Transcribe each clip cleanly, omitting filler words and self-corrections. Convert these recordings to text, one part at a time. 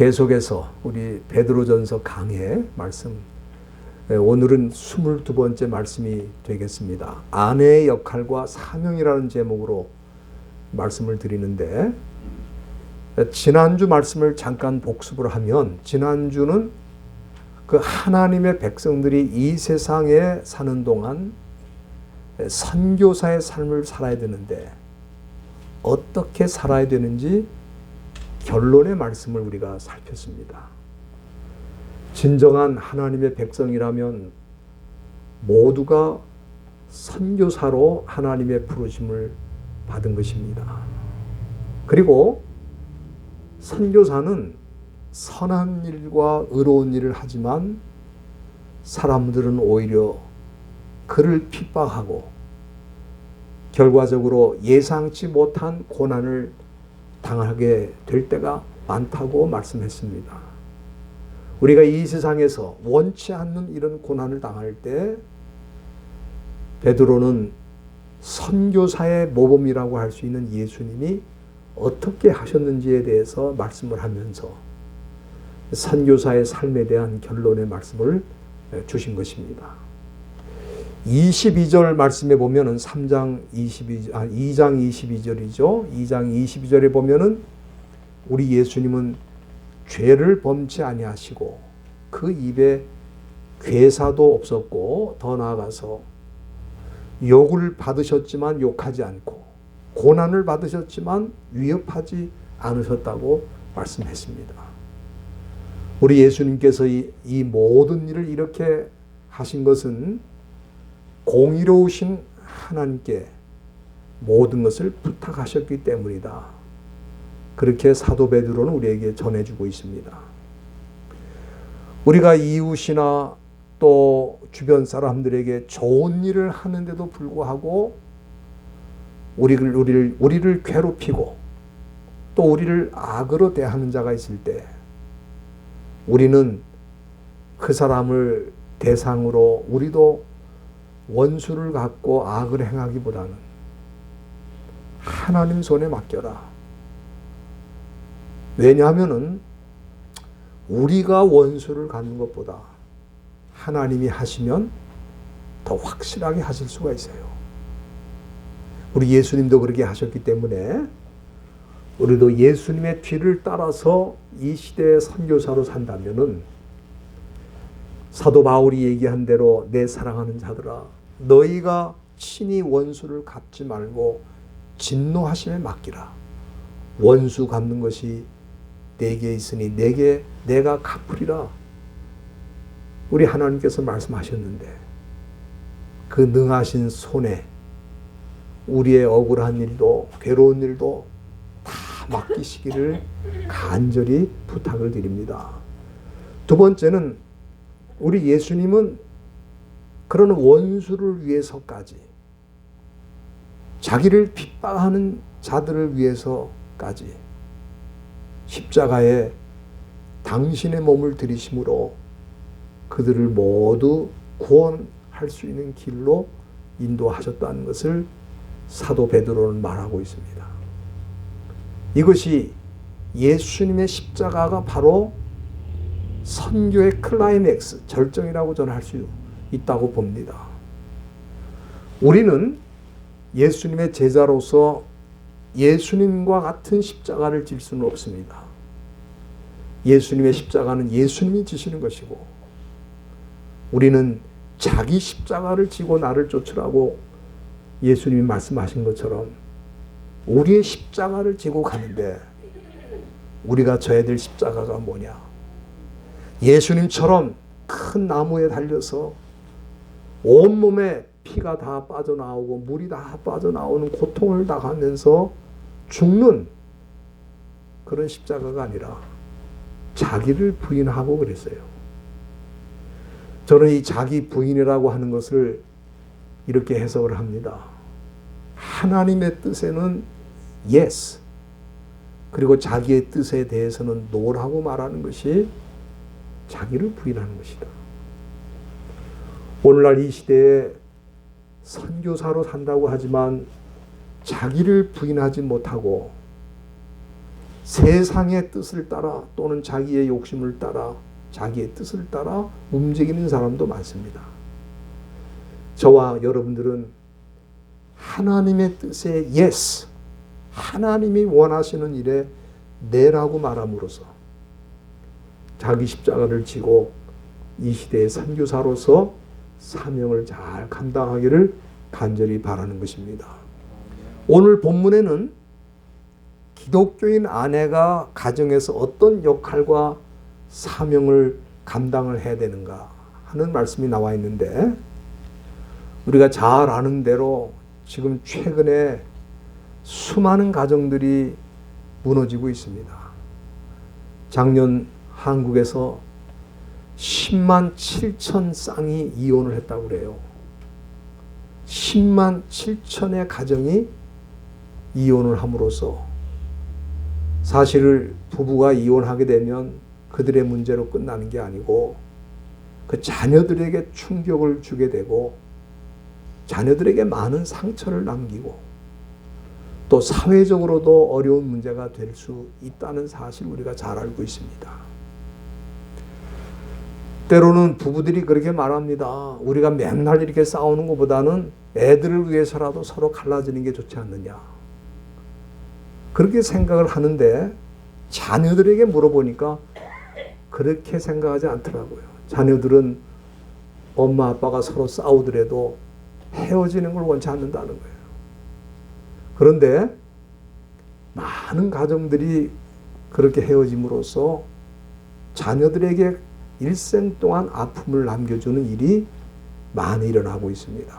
계속해서 우리 베드로전서 강해 말씀, 오늘은 22번째 말씀이 되겠습니다. 아내의 역할과 사명이라는 제목으로 말씀을 드리는데, 지난주 말씀을 잠깐 복습을 하면, 지난주는 그 하나님의 백성들이 이 세상에 사는 동안 선교사의 삶을 살아야 되는데 어떻게 살아야 되는지 결론의 말씀을 우리가 살폈습니다. 진정한 하나님의 백성이라면 모두가 선교사로 하나님의 부르심을 받은 것입니다. 그리고 선교사는 선한 일과 의로운 일을 하지만 사람들은 오히려 그를 핍박하고 결과적으로 예상치 못한 고난을 당하게 될 때가 많다고 말씀했습니다. 우리가 이 세상에서 원치 않는 이런 고난을 당할 때 베드로는 선교사의 모범이라고 할 수 있는 예수님이 어떻게 하셨는지에 대해서 말씀을 하면서 선교사의 삶에 대한 결론의 말씀을 주신 것입니다. 22절 말씀에 보면은 2장 22절이죠. 2장 22절에 보면은 우리 예수님은 죄를 범치 아니하시고 그 입에 괴사도 없었고, 더 나아가서 욕을 받으셨지만 욕하지 않고 고난을 받으셨지만 위협하지 않으셨다고 말씀했습니다. 우리 예수님께서 이 모든 일을 이렇게 하신 것은 공의로우신 하나님께 모든 것을 부탁하셨기 때문이다. 그렇게 사도 베드로는 우리에게 전해주고 있습니다. 우리가 이웃이나 또 주변 사람들에게 좋은 일을 하는데도 불구하고 우리를 괴롭히고 또 우리를 악으로 대하는 자가 있을 때 우리는 그 사람을 대상으로 우리도 원수를 갖고 악을 행하기보다는 하나님 손에 맡겨라. 왜냐하면은 우리가 원수를 갖는 것보다 하나님이 하시면 더 확실하게 하실 수가 있어요. 우리 예수님도 그렇게 하셨기 때문에 우리도 예수님의 뒤를 따라서 이 시대의 선교사로 산다면은 사도 바울이 얘기한 대로 내 사랑하는 자들아, 너희가 친히 원수를 갚지 말고 진노하심에 맡기라. 원수 갚는 것이 내게 있으니 내가 갚으리라. 우리 하나님께서 말씀하셨는데 그 능하신 손에 우리의 억울한 일도 괴로운 일도 다 맡기시기를 간절히 부탁을 드립니다. 두 번째는 우리 예수님은 그런 원수를 위해서까지, 자기를 핍박하는 자들을 위해서까지 십자가에 당신의 몸을 들이심으로 그들을 모두 구원할 수 있는 길로 인도하셨다는 것을 사도 베드로는 말하고 있습니다. 이것이 예수님의 십자가가 바로 선교의 클라이맥스, 절정이라고 저는 할 수 있다고 봅니다. 우리는 예수님의 제자로서 예수님과 같은 십자가를 질 수는 없습니다. 예수님의 십자가는 예수님이 지시는 것이고, 우리는 자기 십자가를 지고 나를 쫓으라고 예수님이 말씀하신 것처럼 우리의 십자가를 지고 가는데, 우리가 져야 될 십자가가 뭐냐? 예수님처럼 큰 나무에 달려서 온몸에 피가 다 빠져나오고 물이 다 빠져나오는 고통을 당하면서 죽는 그런 십자가가 아니라 자기를 부인하고 그랬어요. 저는 이 자기 부인이라고 하는 것을 이렇게 해석을 합니다. 하나님의 뜻에는 yes, 그리고 자기의 뜻에 대해서는 no라고 말하는 것이 자기를 부인하는 것이다. 오늘날 이 시대에 선교사로 산다고 하지만 자기를 부인하지 못하고 세상의 뜻을 따라 또는 자기의 욕심을 따라 자기의 뜻을 따라 움직이는 사람도 많습니다. 저와 여러분들은 하나님의 뜻에 yes, 하나님이 원하시는 일에 네라고 말함으로써 자기 십자가를 지고 이 시대의 선교사로서 사명을 잘 감당하기를 간절히 바라는 것입니다. 오늘 본문에는 기독교인 아내가 가정에서 어떤 역할과 사명을 감당을 해야 되는가 하는 말씀이 나와 있는데, 우리가 잘 아는 대로 지금 최근에 수많은 가정들이 무너지고 있습니다. 작년 한국에서 10만 7천 쌍이 이혼을 했다고 그래요. 10만 7천의 가정이 이혼을 함으로써 사실 부부가 이혼하게 되면 그들의 문제로 끝나는 게 아니고 그 자녀들에게 충격을 주게 되고 자녀들에게 많은 상처를 남기고 또 사회적으로도 어려운 문제가 될 수 있다는 사실 우리가 잘 알고 있습니다. 때로는 부부들이 그렇게 말합니다. 우리가 맨날 이렇게 싸우는 것보다는 애들을 위해서라도 서로 갈라지는 게 좋지 않느냐. 그렇게 생각을 하는데 자녀들에게 물어보니까 그렇게 생각하지 않더라고요. 자녀들은 엄마 아빠가 서로 싸우더라도 헤어지는 걸 원치 않는다는 거예요. 그런데 많은 가정들이 그렇게 헤어짐으로써 자녀들에게 일생 동안 아픔을 남겨주는 일이 많이 일어나고 있습니다.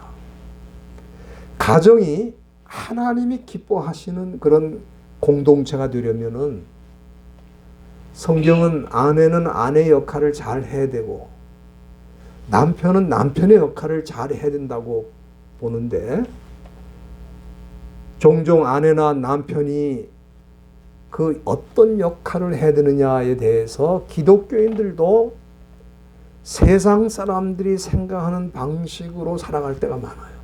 가정이 하나님이 기뻐하시는 그런 공동체가 되려면은 성경은 아내는 아내의 역할을 잘 해야 되고 남편은 남편의 역할을 잘 해야 된다고 보는데, 종종 아내나 남편이 그 어떤 역할을 해야 되느냐에 대해서 기독교인들도 세상 사람들이 생각하는 방식으로 살아갈 때가 많아요.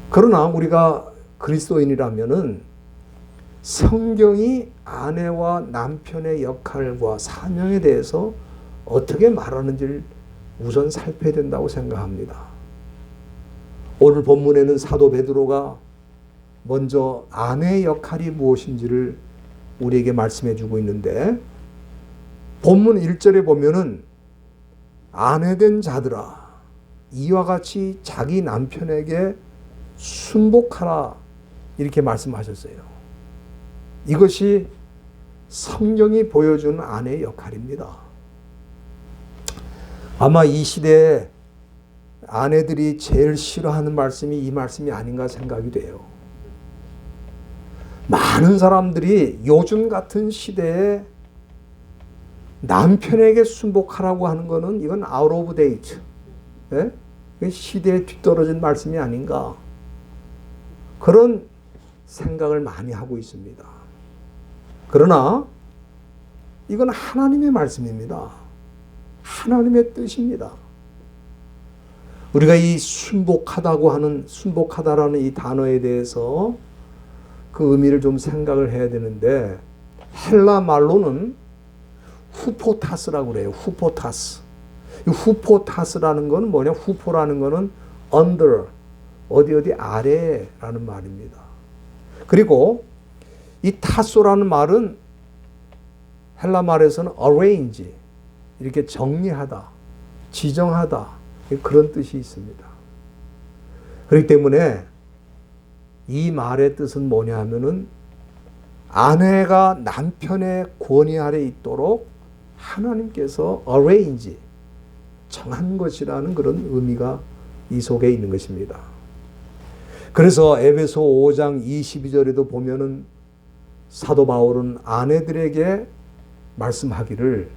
그러나 우리가 그리스도인이라면은 성경이 아내와 남편의 역할과 사명에 대해서 어떻게 말하는지를 우선 살펴야 된다고 생각합니다. 오늘 본문에는 사도 베드로가 먼저 아내의 역할이 무엇인지를 우리에게 말씀해 주고 있는데, 본문 1절에 보면은 아내된 자들아 이와 같이 자기 남편에게 순복하라 이렇게 말씀하셨어요. 이것이 성경이 보여주는 아내의 역할입니다. 아마 이 시대에 아내들이 제일 싫어하는 말씀이 이 말씀이 아닌가 생각이 돼요. 많은 사람들이 요즘 같은 시대에 남편에게 순복하라고 하는 것은 이건 out of date, 예? 시대에 뒤떨어진 말씀이 아닌가, 그런 생각을 많이 하고 있습니다. 그러나 이건 하나님의 말씀입니다. 하나님의 뜻입니다. 우리가 이 순복하다라는 이 단어에 대해서 그 의미를 좀 생각을 해야 되는데, 헬라 말로는 후포타스라고 그래요. 후포타스. 이 후포타스라는 건 뭐냐? 후포라는 거는 under, 어디 아래라는 말입니다. 그리고 이 타소라는 말은 헬라 말에서는 arrange, 이렇게 정리하다, 지정하다, 그런 뜻이 있습니다. 그렇기 때문에 이 말의 뜻은 뭐냐 하면은 아내가 남편의 권위 아래 있도록 하나님께서 arrange, 정한 것이라는 그런 의미가 이 속에 있는 것입니다. 그래서 에베소 5장 22절에도 보면은 사도 바울은 아내들에게 말씀하기를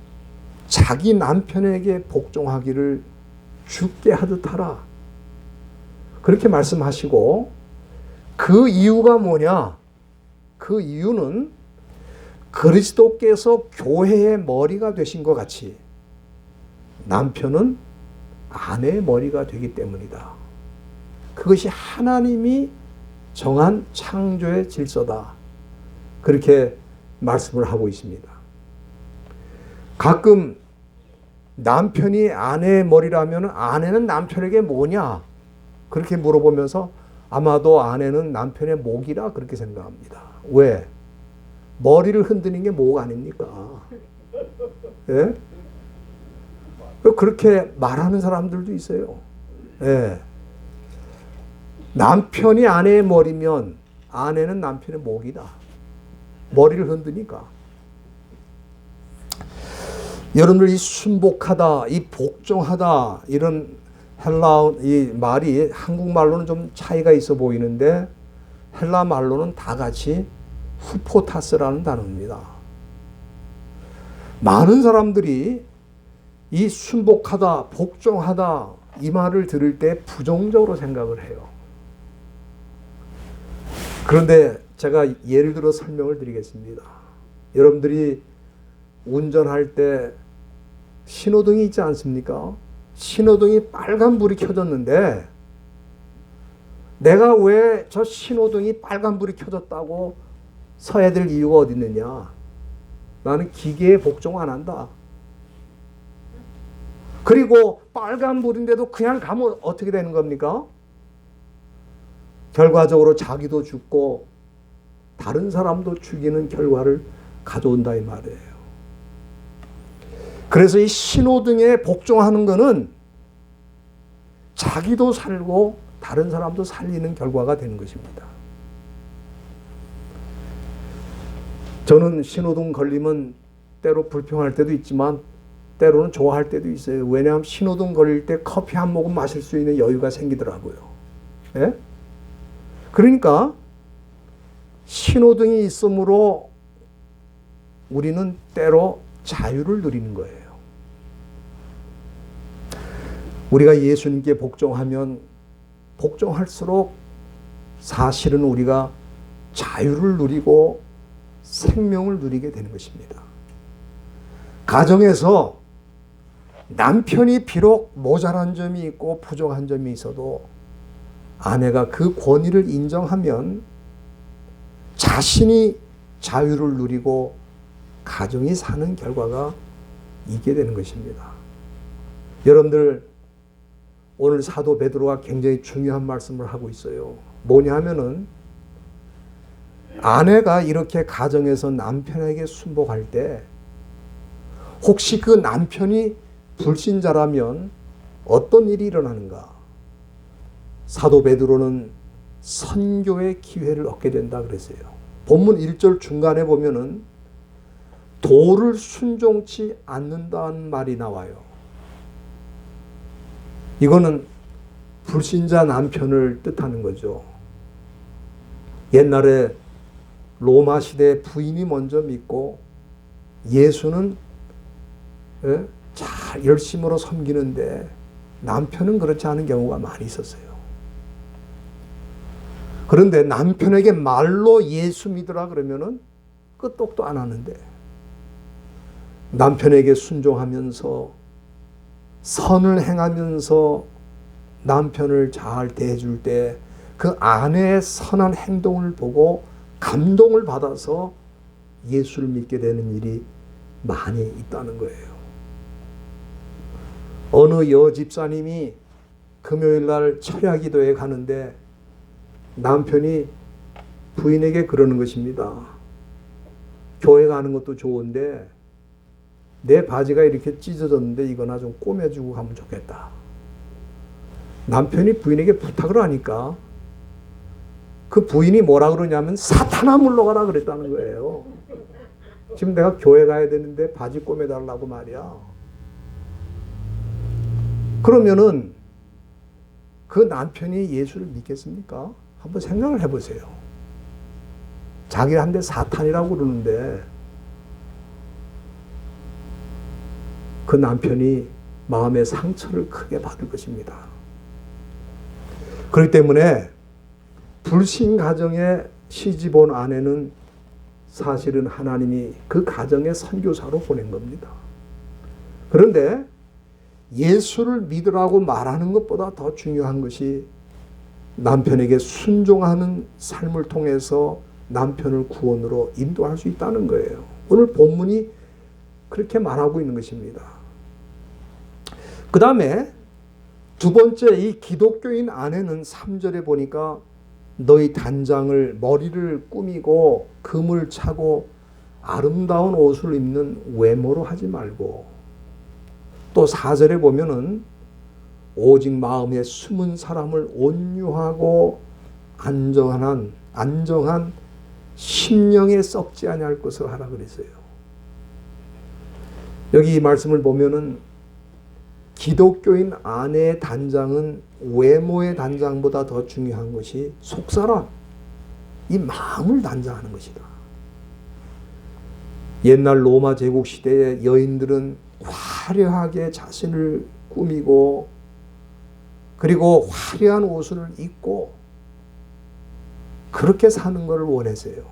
자기 남편에게 복종하기를 주께 하듯 하라, 그렇게 말씀하시고, 그 이유가 뭐냐? 그 이유는 그리스도께서 교회의 머리가 되신 것 같이 남편은 아내의 머리가 되기 때문이다. 그것이 하나님이 정한 창조의 질서다. 그렇게 말씀을 하고 있습니다. 가끔 남편이 아내의 머리라면 아내는 남편에게 뭐냐? 그렇게 물어보면서 아마도 아내는 남편의 목이라 그렇게 생각합니다. 왜? 머리를 흔드는 게 목 아닙니까? 예? 그렇게 말하는 사람들도 있어요. 예. 남편이 아내의 머리면 아내는 남편의 목이다. 머리를 흔드니까. 여러분들 이 순복하다, 이 복종하다 이런 헬라 이 말이 한국말로는 좀 차이가 있어 보이는데 헬라 말로는 다 같이 후포타스라는 단어입니다. 많은 사람들이 이 순복하다, 복종하다 이 말을 들을 때 부정적으로 생각을 해요. 그런데 제가 예를 들어 설명을 드리겠습니다. 여러분들이 운전할 때 신호등이 있지 않습니까? 신호등이 빨간불이 켜졌는데 내가 왜 저 신호등이 빨간불이 켜졌다고 서야 될 이유가 어디 있느냐? 나는 기계에 복종 안 한다. 그리고 빨간불인데도 그냥 가면 어떻게 되는 겁니까? 결과적으로 자기도 죽고 다른 사람도 죽이는 결과를 가져온다 이 말이에요. 그래서 이 신호등에 복종하는 것은 자기도 살고 다른 사람도 살리는 결과가 되는 것입니다. 저는 신호등 걸리면 때로 불평할 때도 있지만 때로는 좋아할 때도 있어요. 왜냐하면 신호등 걸릴 때 커피 한 모금 마실 수 있는 여유가 생기더라고요. 예? 그러니까 신호등이 있으므로 우리는 때로 자유를 누리는 거예요. 우리가 예수님께 복종하면 복종할수록 사실은 우리가 자유를 누리고 생명을 누리게 되는 것입니다. 가정에서 남편이 비록 모자란 점이 있고 부족한 점이 있어도 아내가 그 권위를 인정하면 자신이 자유를 누리고 가정이 사는 결과가 있게 되는 것입니다. 여러분들 오늘 사도 베드로가 굉장히 중요한 말씀을 하고 있어요. 뭐냐 하면은 아내가 이렇게 가정에서 남편에게 순복할 때 혹시 그 남편이 불신자라면 어떤 일이 일어나는가? 사도 베드로는 선교의 기회를 얻게 된다 그랬어요. 본문 1절 중간에 보면은 도를 순종치 않는다는 말이 나와요. 이거는 불신자 남편을 뜻하는 거죠. 옛날에 로마 시대 부인이 먼저 믿고 예수는 잘 열심으로 섬기는데 남편은 그렇지 않은 경우가 많이 있었어요. 그런데 남편에게 말로 예수 믿으라 그러면은 끄떡도 안 하는데 남편에게 순종하면서 선을 행하면서 남편을 잘 대해줄 때 그 아내의 선한 행동을 보고 감동을 받아서 예수를 믿게 되는 일이 많이 있다는 거예요. 어느 여집사님이 금요일날 철야기도에 가는데 남편이 부인에게 그러는 것입니다. 교회 가는 것도 좋은데 내 바지가 이렇게 찢어졌는데 이거나 좀 꼬매주고 가면 좋겠다. 남편이 부인에게 부탁을 하니까 그 부인이 뭐라 그러냐면 사탄아 물러가라 그랬다는 거예요. 지금 내가 교회 가야 되는데 바지 꼬매달라고 말이야. 그러면은 그 남편이 예수를 믿겠습니까? 한번 생각을 해보세요. 자기한테 사탄이라고 그러는데 그 남편이 마음의 상처를 크게 받을 것입니다. 그렇기 때문에 불신 가정에 시집 온 아내는 사실은 하나님이 그 가정의 선교사로 보낸 겁니다. 그런데 예수를 믿으라고 말하는 것보다 더 중요한 것이 남편에게 순종하는 삶을 통해서 남편을 구원으로 인도할 수 있다는 거예요. 오늘 본문이 그렇게 말하고 있는 것입니다. 그 다음에 두 번째, 이 기독교인 안에는 3절에 보니까 너희 단장을 머리를 꾸미고 금을 차고 아름다운 옷을 입는 외모로 하지 말고, 또 4절에 보면은 오직 마음에 숨은 사람을 온유하고 안정한 심령에 썩지 아니할 것을 하라 그랬어요. 여기 이 말씀을 보면은 기독교인 안의 단장은 외모의 단장보다 더 중요한 것이 속사람, 이 마음을 단장하는 것이다. 옛날 로마 제국 시대의 여인들은 화려하게 자신을 꾸미고 그리고 화려한 옷을 입고 그렇게 사는 것을 원했어요.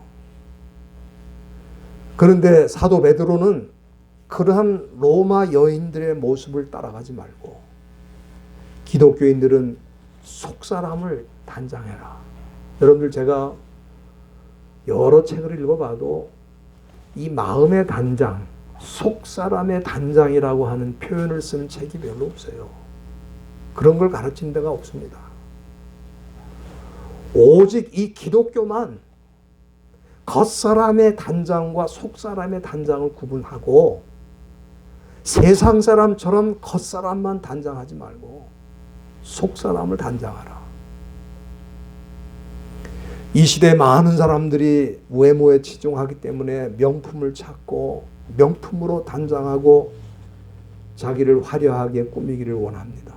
그런데 사도 베드로는 그러한 로마 여인들의 모습을 따라가지 말고 기독교인들은 속사람을 단장해라. 여러분들, 제가 여러 책을 읽어봐도 이 마음의 단장, 속사람의 단장이라고 하는 표현을 쓰는 책이 별로 없어요. 그런 걸 가르친 데가 없습니다. 오직 이 기독교만 겉사람의 단장과 속사람의 단장을 구분하고 세상 사람처럼 겉사람만 단장하지 말고 속사람을 단장하라. 이 시대에 많은 사람들이 외모에 치중하기 때문에 명품을 찾고 명품으로 단장하고 자기를 화려하게 꾸미기를 원합니다.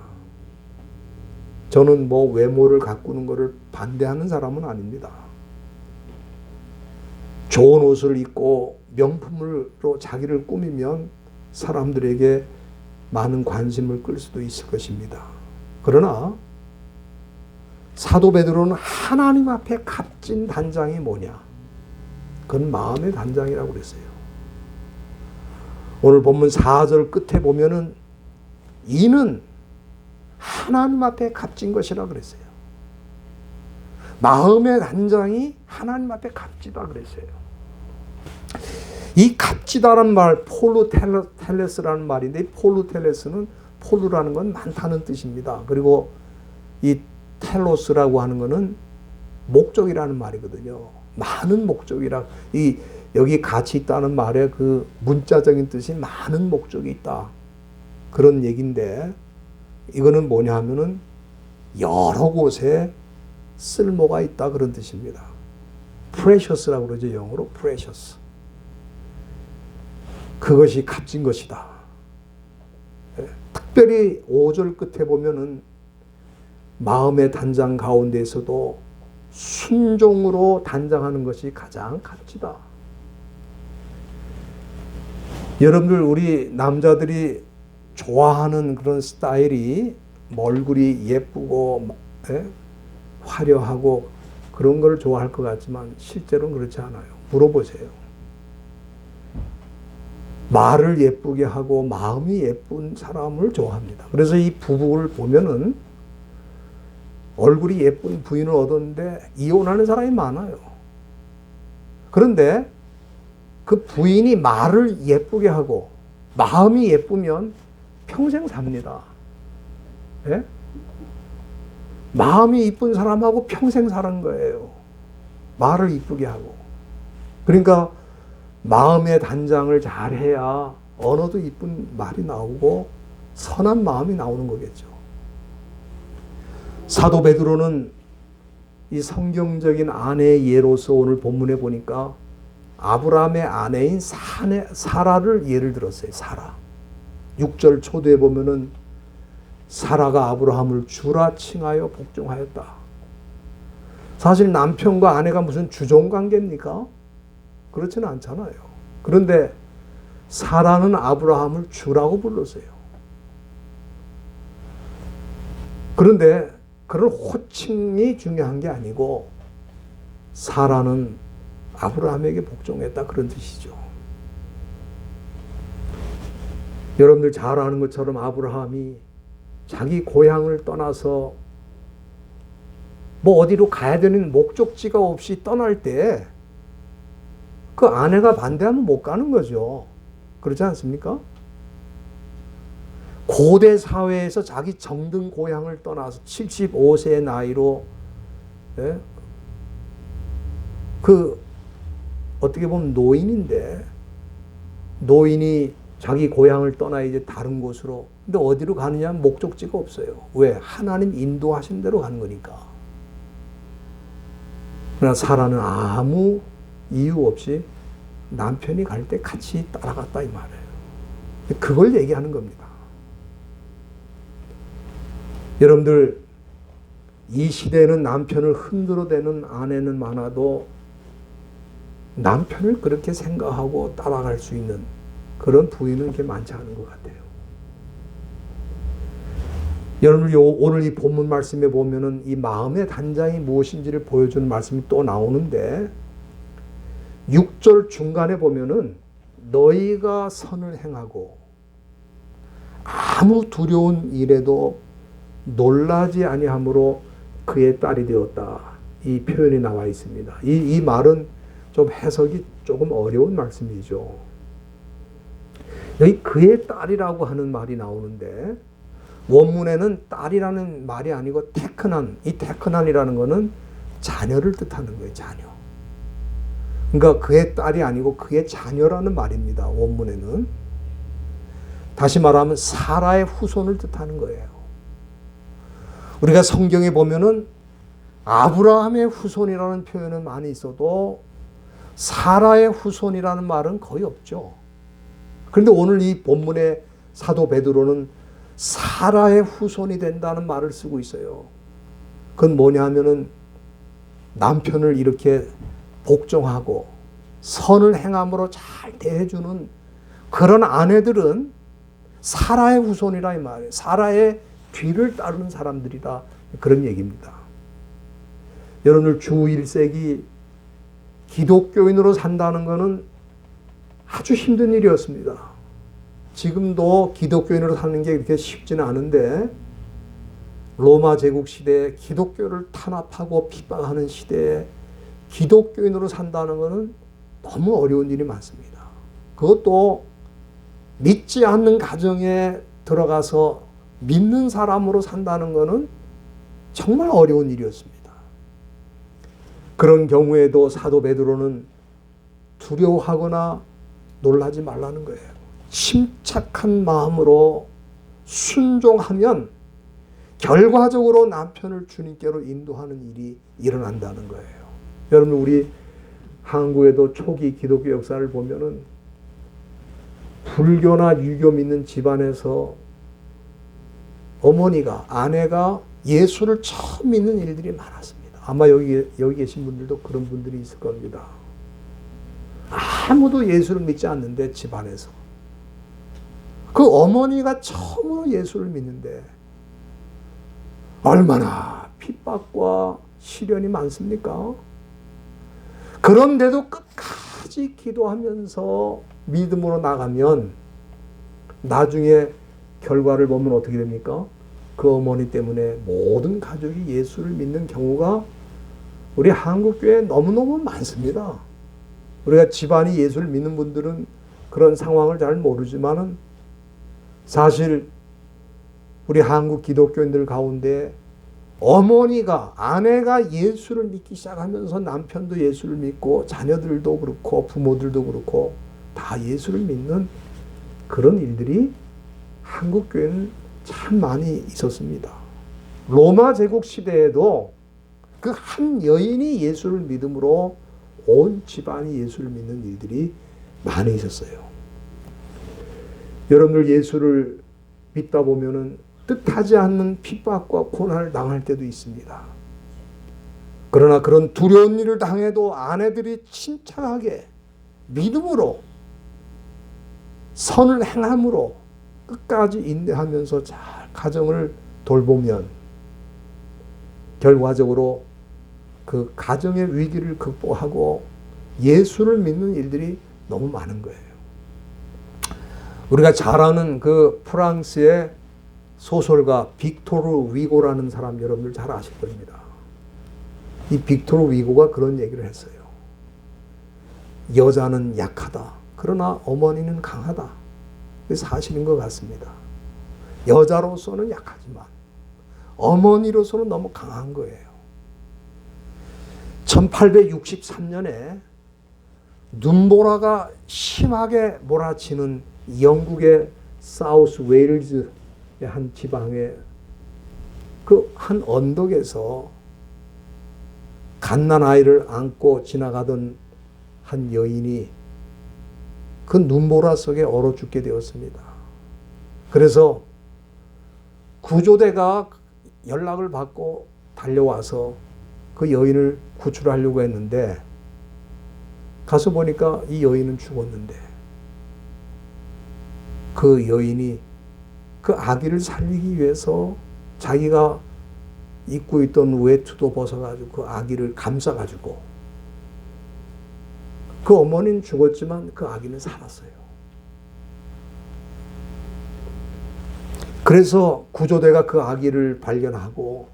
저는 뭐 외모를 가꾸는 것을 반대하는 사람은 아닙니다. 좋은 옷을 입고 명품으로 자기를 꾸미면 사람들에게 많은 관심을 끌 수도 있을 것입니다. 그러나 사도 베드로는 하나님 앞에 값진 단장이 뭐냐? 그건 마음의 단장이라고 그랬어요. 오늘 본문 4절 끝에 보면은 이는 하나님 앞에 값진 것이라 그랬어요. 마음의 단장이 하나님 앞에 값지다 그랬어요. 이 값지다라는 말, 폴루텔레스라는 말인데, 폴루텔레스는 폴루라는 건 많다는 뜻입니다. 그리고 이 텔로스라고 하는 것은 목적이라는 말이거든요. 많은 목적이라, 여기 같이 있다는 말의 그 문자적인 뜻이 많은 목적이 있다, 그런 얘기인데, 이거는 뭐냐 하면은 여러 곳에 쓸모가 있다, 그런 뜻입니다. precious라고 그러죠. 영어로 precious. 그것이 값진 것이다. 특별히 5절 끝에 보면은 마음의 단장 가운데에서도 순종으로 단장하는 것이 가장 값지다. 여러분들, 우리 남자들이 좋아하는 그런 스타일이 얼굴이 예쁘고 화려하고 그런 걸 좋아할 것 같지만 실제로는 그렇지 않아요. 물어보세요. 말을 예쁘게 하고 마음이 예쁜 사람을 좋아합니다. 그래서 이 부부를 보면은 얼굴이 예쁜 부인을 얻었는데 이혼하는 사람이 많아요. 그런데 그 부인이 말을 예쁘게 하고 마음이 예쁘면 평생 삽니다. 예? 마음이 이쁜 사람하고 평생 사는 거예요. 말을 이쁘게 하고. 그러니까 마음의 단장을 잘해야 언어도 이쁜 말이 나오고 선한 마음이 나오는 거겠죠. 사도 베드로는 이 성경적인 아내의 예로서 오늘 본문에 보니까 아브라함의 아내인 사라를 예를 들었어요. 사라. 6절 초대에 보면은 사라가 아브라함을 주라 칭하여 복종하였다. 사실 남편과 아내가 무슨 주종관계입니까? 그렇지는 않잖아요. 그런데 사라는 아브라함을 주라고 불렀어요. 그런데 그런 호칭이 중요한 게 아니고 사라는 아브라함에게 복종했다, 그런 뜻이죠. 여러분들 잘 아는 것처럼 아브라함이 자기 고향을 떠나서 뭐 어디로 가야 되는 목적지가 없이 떠날 때 그 아내가 반대하면 못 가는 거죠. 그렇지 않습니까? 고대 사회에서 자기 정든 고향을 떠나서 75세의 나이로, 예? 어떻게 보면 노인인데, 노인이 자기 고향을 떠나 이제 다른 곳으로, 근데 어디로 가느냐 하면 목적지가 없어요. 왜? 하나님 인도하신 대로 가는 거니까. 그러나 사라는 아무 이유 없이 남편이 갈 때 같이 따라갔다 이 말이에요. 그걸 얘기하는 겁니다. 여러분들, 이 시대에는 남편을 흔들어대는 아내는 많아도 남편을 그렇게 생각하고 따라갈 수 있는 그런 부인은 그렇게 많지 않은 것 같아요. 여러분, 오늘 이 본문 말씀에 보면은 이 마음의 단장이 무엇인지를 보여주는 말씀이 또 나오는데, 6절 중간에 보면은 너희가 선을 행하고 아무 두려운 일에도 놀라지 아니함으로 그의 딸이 되었다. 이 표현이 나와 있습니다. 이 말은 좀 해석이 조금 어려운 말씀이죠. 여기 그의 딸이라고 하는 말이 나오는데, 원문에는 딸이라는 말이 아니고 테크난, 이 테크난이라는 것은 자녀를 뜻하는 거예요. 자녀. 그러니까 그의 딸이 아니고 그의 자녀라는 말입니다. 원문에는. 다시 말하면 사라의 후손을 뜻하는 거예요. 우리가 성경에 보면은 아브라함의 후손이라는 표현은 많이 있어도 사라의 후손이라는 말은 거의 없죠. 그런데 오늘 이 본문의 사도 베드로는 사라의 후손이 된다는 말을 쓰고 있어요. 그건 뭐냐 하면은 남편을 이렇게 복종하고 선을 행함으로 잘 대해주는 그런 아내들은 사라의 후손이라 이 말이에요. 사라의 뒤를 따르는 사람들이다. 그런 얘기입니다. 여러분들 주 1세기 기독교인으로 산다는 것은 아주 힘든 일이었습니다. 지금도 기독교인으로 사는 게 그렇게 쉽지는 않은데, 로마 제국 시대에 기독교를 탄압하고 핍박하는 시대에 기독교인으로 산다는 것은 너무 어려운 일이 많습니다. 그것도 믿지 않는 가정에 들어가서 믿는 사람으로 산다는 것은 정말 어려운 일이었습니다. 그런 경우에도 사도 베드로는 두려워하거나 놀라지 말라는 거예요. 침착한 마음으로 순종하면 결과적으로 남편을 주님께로 인도하는 일이 일어난다는 거예요. 여러분, 우리 한국에도 초기 기독교 역사를 보면은 불교나 유교 믿는 집안에서 어머니가, 아내가 예수를 처음 믿는 일들이 많았습니다. 아마 여기 계신 분들도 그런 분들이 있을 겁니다. 아무도 예수를 믿지 않는데 집안에서 그 어머니가 처음으로 예수를 믿는데 얼마나 핍박과 시련이 많습니까? 그런데도 끝까지 기도하면서 믿음으로 나가면 나중에 결과를 보면 어떻게 됩니까? 그 어머니 때문에 모든 가족이 예수를 믿는 경우가 우리 한국교회에 너무너무 많습니다. 우리가 집안이 예수를 믿는 분들은 그런 상황을 잘 모르지만은 사실 우리 한국 기독교인들 가운데 어머니가, 아내가 예수를 믿기 시작하면서 남편도 예수를 믿고 자녀들도 그렇고 부모들도 그렇고 다 예수를 믿는 그런 일들이 한국 교회는 참 많이 있었습니다. 로마 제국 시대에도 그 한 여인이 예수를 믿음으로 온 집안이 예수를 믿는 일들이 많이 있었어요. 여러분들 예수를 믿다 보면은 뜻하지 않는 핍박과 고난을 당할 때도 있습니다. 그러나 그런 두려운 일을 당해도 아내들이 침착하게 믿음으로 선을 행함으로 끝까지 인내하면서 잘 가정을 돌보면 결과적으로 그 가정의 위기를 극복하고 예수를 믿는 일들이 너무 많은 거예요. 우리가 잘 아는 그 프랑스의 소설가 빅토르 위고라는 사람 여러분들 잘 아실 겁니다. 이 빅토르 위고가 그런 얘기를 했어요. 여자는 약하다. 그러나 어머니는 강하다. 그게 사실인 것 같습니다. 여자로서는 약하지만 어머니로서는 너무 강한 거예요. 1863년에 눈보라가 심하게 몰아치는 영국의 사우스 웨일즈의 한 지방의 그 한 언덕에서 갓난아이를 안고 지나가던 한 여인이 그 눈보라 속에 얼어 죽게 되었습니다. 그래서 구조대가 연락을 받고 달려와서 그 여인을 구출하려고 했는데 가서 보니까 이 여인은 죽었는데 그 여인이 그 아기를 살리기 위해서 자기가 입고 있던 외투도 벗어가지고 그 아기를 감싸가지고 그 어머니는 죽었지만 그 아기는 살았어요. 그래서 구조대가 그 아기를 발견하고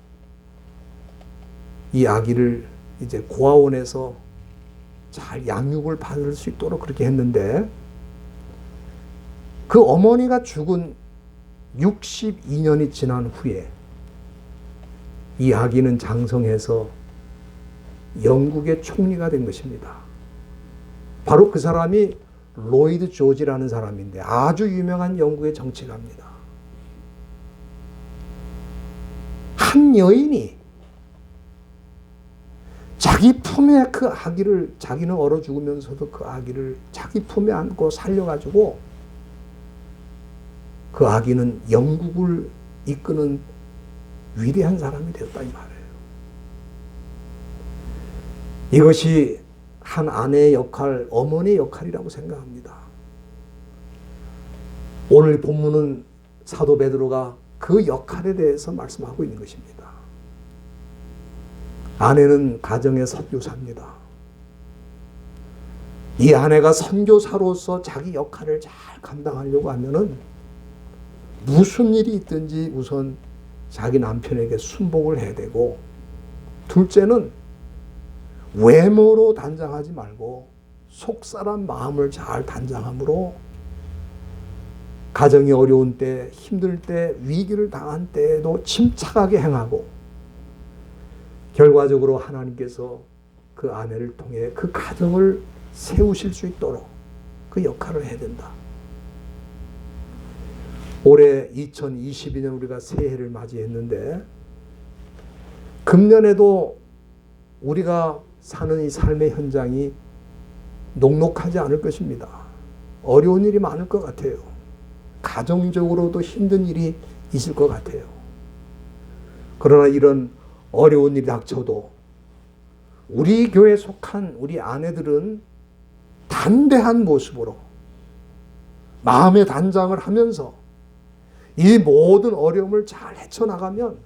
이 아기를 이제 고아원에서 잘 양육을 받을 수 있도록 그렇게 했는데 그 어머니가 죽은 62년이 지난 후에 이 아기는 장성해서 영국의 총리가 된 것입니다. 바로 그 사람이 로이드 조지라는 사람인데 아주 유명한 영국의 정치가입니다. 한 여인이 자기 품에 그 아기를, 자기는 얼어 죽으면서도 그 아기를 자기 품에 안고 살려가지고 그 아기는 영국을 이끄는 위대한 사람이 되었다 이 말이에요. 이것이 한 아내의 역할, 어머니의 역할이라고 생각합니다. 오늘 본문은 사도 베드로가 그 역할에 대해서 말씀하고 있는 것입니다. 아내는 가정의 선교사입니다. 이 아내가 선교사로서 자기 역할을 잘 감당하려고 하면은 무슨 일이 있든지 우선 자기 남편에게 순복을 해야 되고, 둘째는 외모로 단장하지 말고 속사람 마음을 잘 단장함으로 가정이 어려운 때, 힘들 때, 위기를 당한 때에도 침착하게 행하고, 결과적으로 하나님께서 그 아내를 통해 그 가정을 세우실 수 있도록 그 역할을 해야 된다. 올해 2022년 우리가 새해를 맞이했는데 금년에도 우리가 사는 이 삶의 현장이 녹록하지 않을 것입니다. 어려운 일이 많을 것 같아요. 가정적으로도 힘든 일이 있을 것 같아요. 그러나 이런 어려운 일이 닥쳐도 우리 교회에 속한 우리 아내들은 담대한 모습으로 마음의 단장을 하면서 이 모든 어려움을 잘 헤쳐나가면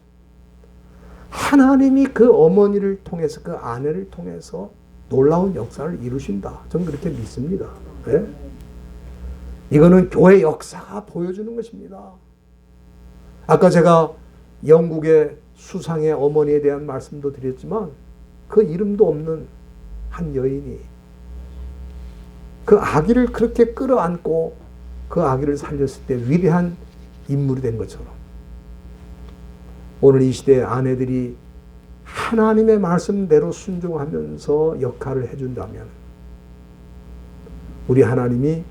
하나님이 그 어머니를 통해서, 그 아내를 통해서 놀라운 역사를 이루신다. 저는 그렇게 믿습니다. 네? 이거는 교회 역사가 보여주는 것입니다. 아까 제가 영국의 수상의 어머니에 대한 말씀도 드렸지만 그 이름도 없는 한 여인이 그 아기를 그렇게 끌어안고 그 아기를 살렸을 때 위대한 인물이 된 것처럼 오늘 이 시대의 아내들이 하나님의 말씀대로 순종하면서 역할을 해준다면 우리 하나님이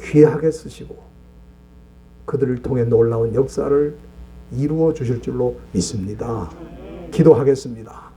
귀하게 쓰시고 그들을 통해 놀라운 역사를 이루어 주실 줄로 믿습니다. 기도하겠습니다.